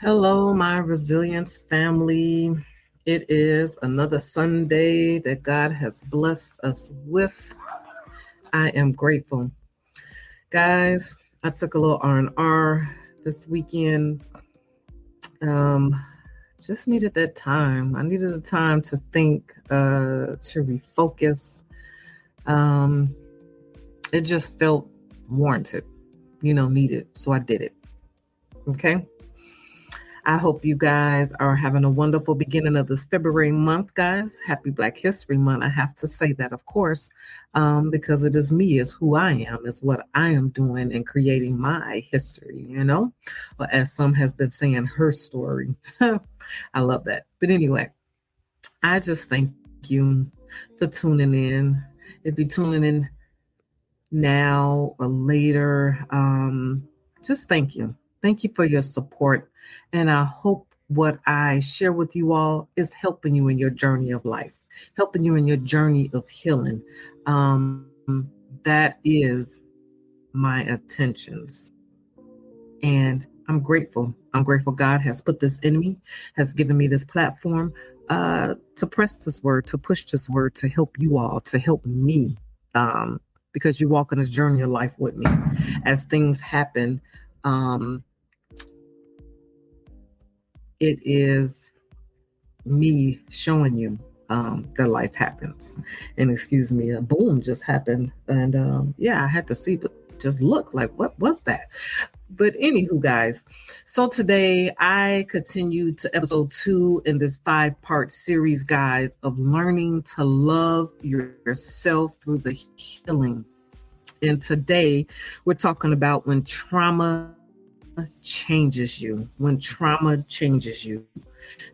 Hello, my resilience family. It is another Sunday that God has blessed us with. I am grateful. Guys, I took a little R&R this weekend. Um, just needed that time. I needed the time to think, to refocus. Um, it just felt warranted, needed. So I did it. Okay. I hope you guys are having a wonderful beginning of this February month, guys. Happy Black History Month. I have to say that, of course, because it is me, is who I am, is what I am doing and creating my history, Or as some has been saying, her story. I love that. But anyway, I just thank you for tuning in. If you're tuning in now or later, just thank you. Thank you for your support. And I hope what I share with you all is helping you in your journey of life, helping you in your journey of healing. That is my intentions. And I'm grateful. I'm grateful God has put this in me, has given me this platform to press this word, to push this word, to help you all, to help me. Because you walk on this journey of life with me. As things happen, it is me showing you that life happens. And excuse me, a boom just happened. And I had to see, but just look like, what was that? But anywho, guys, so today I continue to episode 2 in this 5-part series, guys, of learning to love yourself through the healing. And today we're talking about when trauma changes you. When trauma changes you.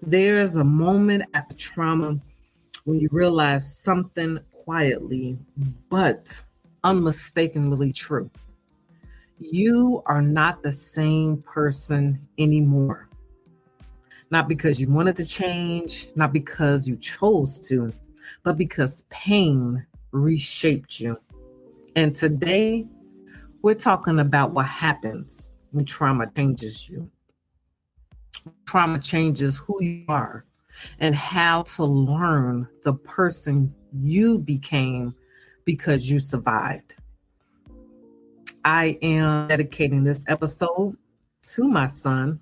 There's a moment after trauma when you realize something quietly, but unmistakably true. You are not the same person anymore. Not because you wanted to change, not because you chose to, but because pain reshaped you. And today, we're talking about what happens when trauma changes you. Trauma changes who you are and how to learn the person you became because you survived. I am dedicating this episode to my son,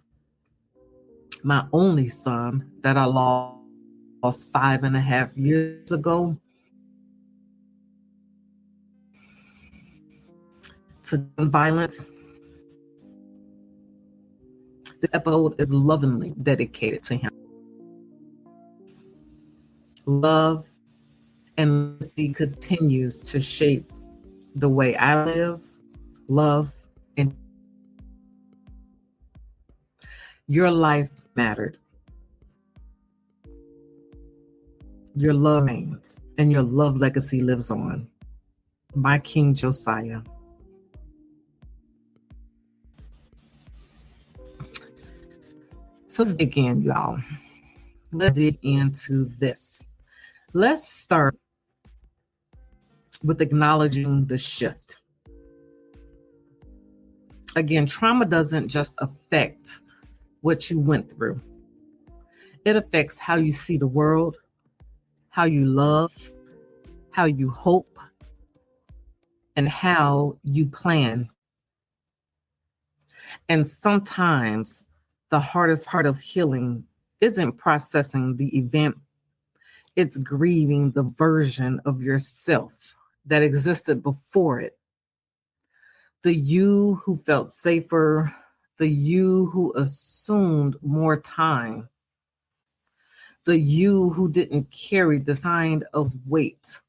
my only son that I lost 5.5 years ago, to gun violence. This episode is lovingly dedicated to him. Love and legacy continues to shape the way I live, love, and your life mattered. Your love remains, and your love legacy lives on. My King Josiah. So let's dig in, y'all. Let's dig into this. Let's start with acknowledging the shift. Again, trauma doesn't just affect what you went through. It affects how you see the world, how you love, how you hope, and how you plan. And sometimes the hardest part of healing isn't processing the event. It's grieving the version of yourself that existed before it. The you who felt safer, the you who assumed more time, the you who didn't carry the kind of weight.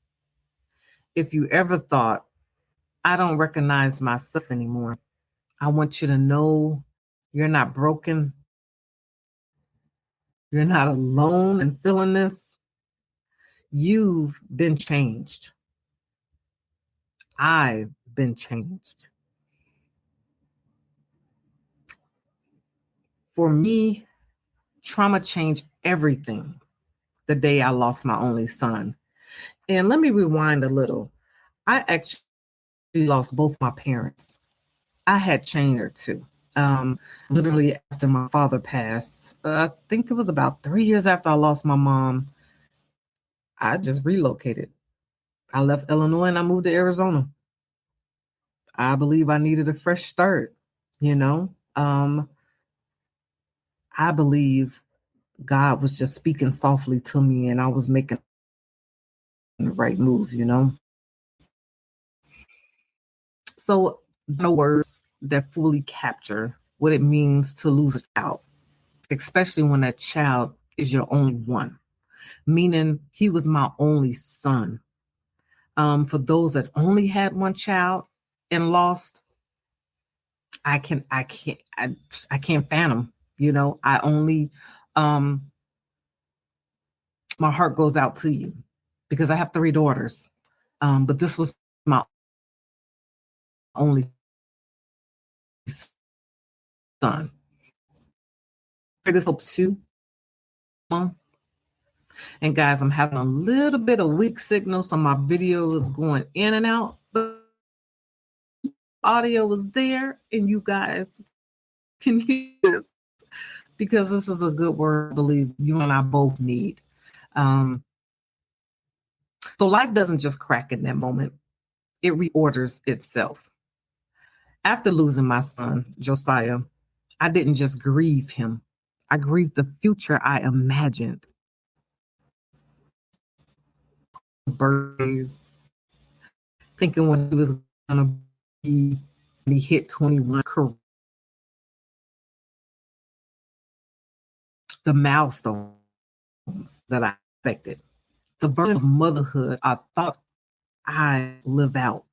If you ever thought, I don't recognize myself anymore, I want you to know you're not broken. You're not alone in feeling this. You've been changed. I've been changed. For me, trauma changed everything the day I lost my only son. And let me rewind a little. I actually lost both my parents. I had changed her too. Literally after my father passed, I think it was about 3 years after I lost my mom, I just relocated. I left Illinois and I moved to Arizona. I believe I needed a fresh start, you know. I believe God was just speaking softly to me and I was making the right move, you know. So, no words that fully capture what it means to lose a child, especially when that child is your only one, meaning he was my only son. For those that only had one child and lost, I can't fathom. You know, I only, um, my heart goes out to you because I have three daughters. But this was my only son. This hope too. And guys, I'm having a little bit of weak signal, so my video is going in and out. But audio is there, and you guys can hear this because this is a good word. I believe you and I both need. Um, so life doesn't just crack in that moment; it reorders itself. After losing my son, Josiah, I didn't just grieve him; I grieved the future I imagined. Birthdays, thinking what he was going to be when he hit 21, the milestones that I expected, the version of motherhood I thought I live out.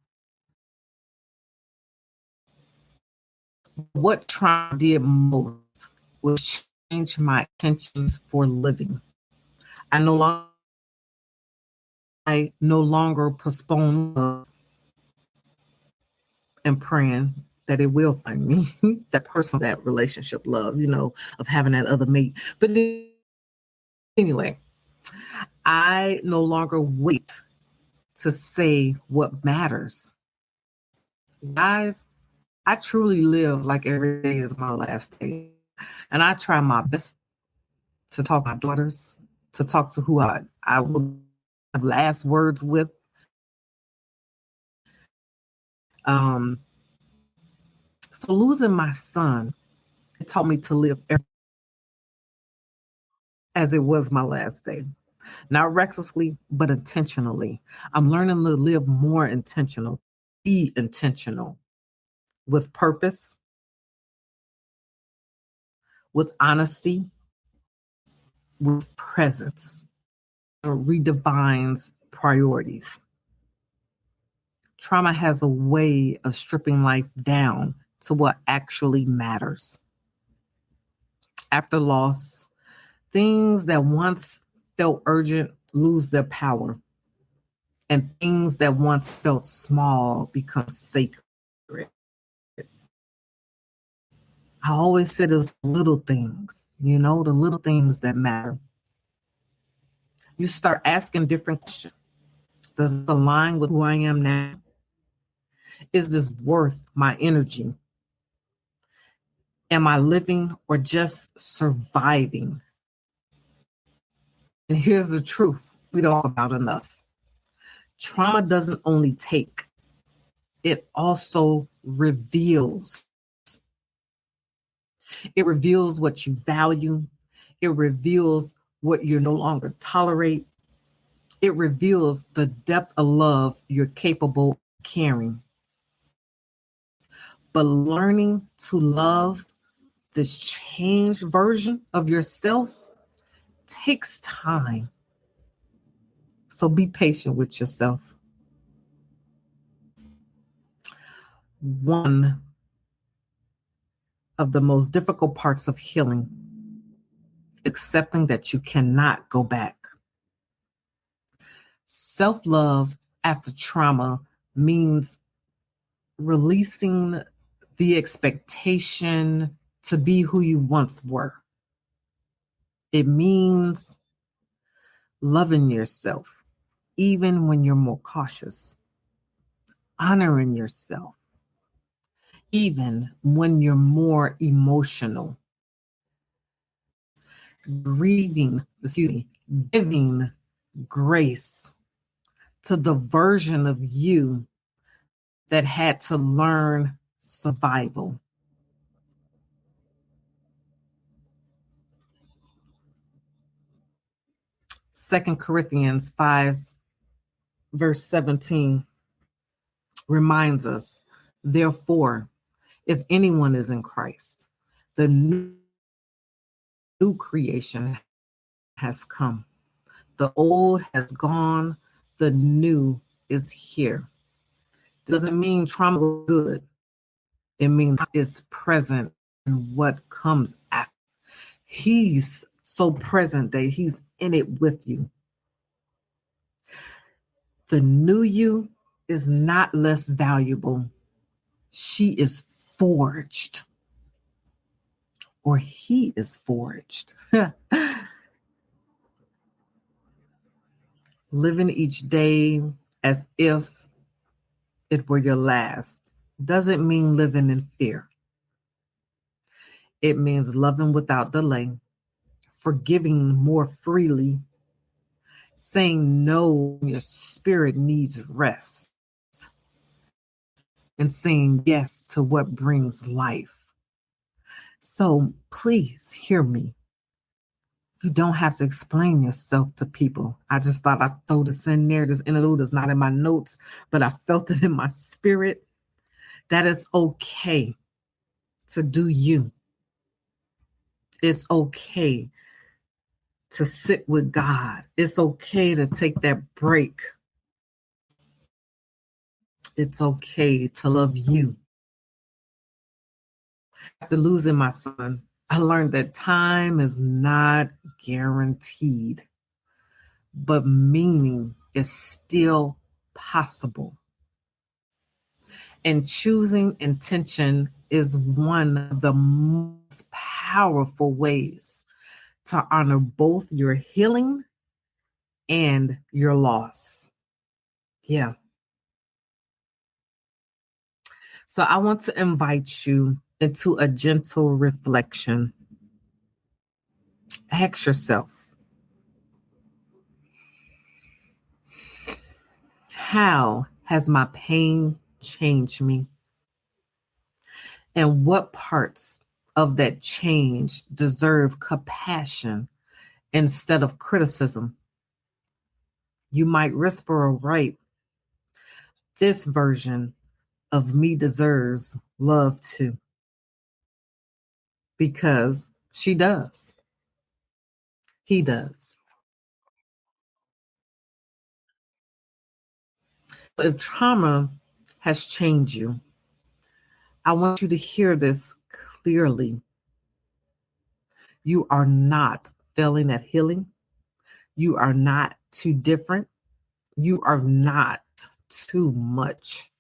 What trauma did most was change my intentions for living. I no longer I no longer postpone love and praying that it will find me, that person, that relationship love, you know, of having that other mate. But anyway, I no longer wait to say what matters. Guys, I truly live like every day is my last day. And I try my best to talk to my daughters, to talk to who I will have last words with. Um, so losing my son, it taught me to live as it was my last day. Not recklessly, but intentionally. I'm learning to live more intentional, be intentional with purpose, with honesty, with presence. Redefines priorities. Trauma has a way of stripping life down to what actually matters. After loss, things that once felt urgent lose their power, and things that once felt small become sacred. I always said it was little things, you know, the little things that matter. You start asking different questions. Does it align with who I am now? Is this worth my energy? Am I living or just surviving? And here's the truth we don't talk about enough. Trauma doesn't only take, it also reveals. It reveals what you value. It reveals what you no longer tolerate. It reveals the depth of love you're capable of carrying. But learning to love this changed version of yourself takes time. So be patient with yourself. One of the most difficult parts of healing, accepting that you cannot go back. Self love after trauma means releasing the expectation to be who you once were. It means loving yourself, even when you're more cautious, honoring yourself, even when you're more emotional, grieving, excuse me, giving grace to the version of you that had to learn survival. Second Corinthians 5, verse 17 reminds us, therefore, if anyone is in Christ, the new creation has come. The old has gone, the new is here. Doesn't mean trauma was good. It means it's present in what comes after. He's so present that he's in it with you. The new you is not less valuable. She is forged, or he is forged. Living each day as if it were your last doesn't mean living in fear. It means loving without delay, forgiving more freely, saying no when your spirit needs rest, and saying yes to what brings life. So please hear me. You don't have to explain yourself to people. I just thought I'd throw this in there. This interlude is not in my notes, but I felt it in my spirit. That is okay to do you. It's okay to sit with God. It's okay to take that break. It's okay to love you. After losing my son, I learned that time is not guaranteed, but meaning is still possible. And choosing intention is one of the most powerful ways to honor both your healing and your loss. Yeah. So I want to invite you into a gentle reflection. Ask yourself, how has my pain changed me? And what parts of that change deserve compassion instead of criticism? You might whisper or write, this version of me deserves love too, because she does. He does. But if trauma has changed you, I want you to hear this clearly. You are not failing at healing. You are not too different. You are not too much.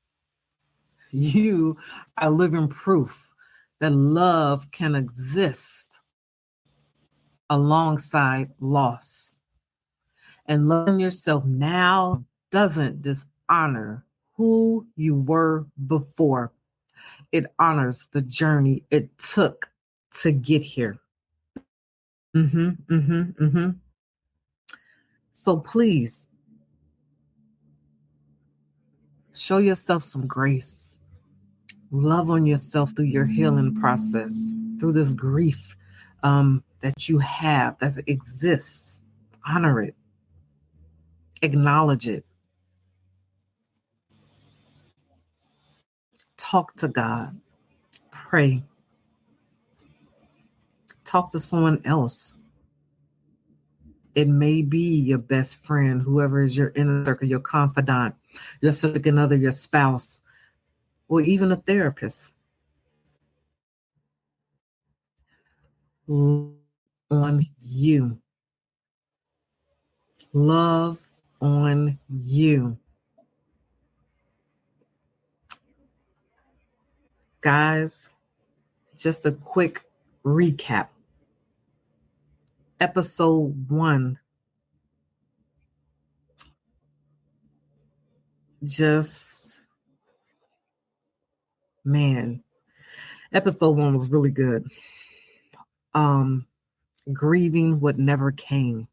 You are living proof that love can exist alongside loss. And loving yourself now doesn't dishonor who you were before. It honors the journey it took to get here. Mm-hmm. So please show yourself some grace. Love on yourself through your healing process, through this grief that you have, that exists. Honor it, acknowledge it, talk to God, pray, talk to someone else. It may be your best friend, whoever is your inner circle, your confidant, your significant other, your spouse, or even a therapist. Love on you. Love on you. Guys, just a quick recap. Episode 1, just, man, Episode 1 was really good. Grieving what never came.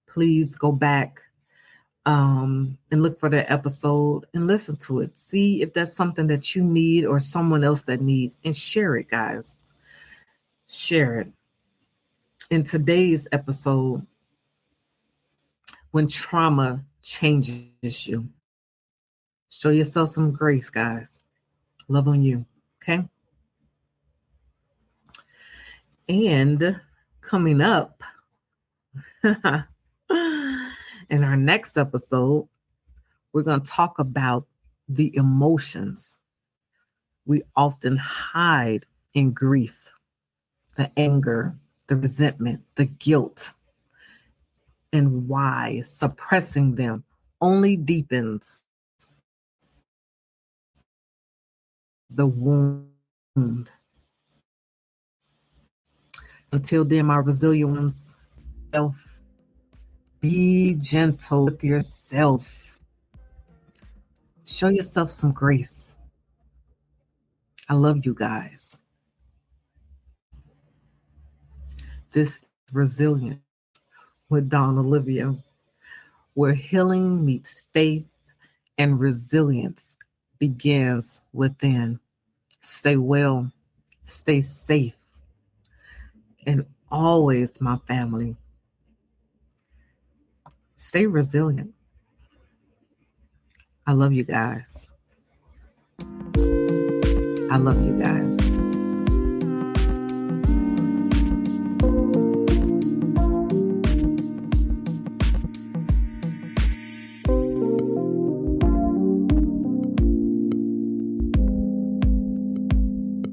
Please go back and look for that episode and listen to it. See if that's something that you need or someone else that need, and share it, guys. Share it. In today's episode, when trauma changes you, show yourself some grace, guys. Love on you. Okay. And coming up in our next episode, we're going to talk about the emotions we often hide in grief, the anger, the resentment, the guilt, and why suppressing them only deepens the wound. Until then, my resilient ones, self, be gentle with yourself. Show yourself some grace. I love you guys. This is Resilient with Olivia, where healing meets faith and resilience begins within. Stay well, stay safe, and always, my family, stay resilient. I love you guys. I love you guys.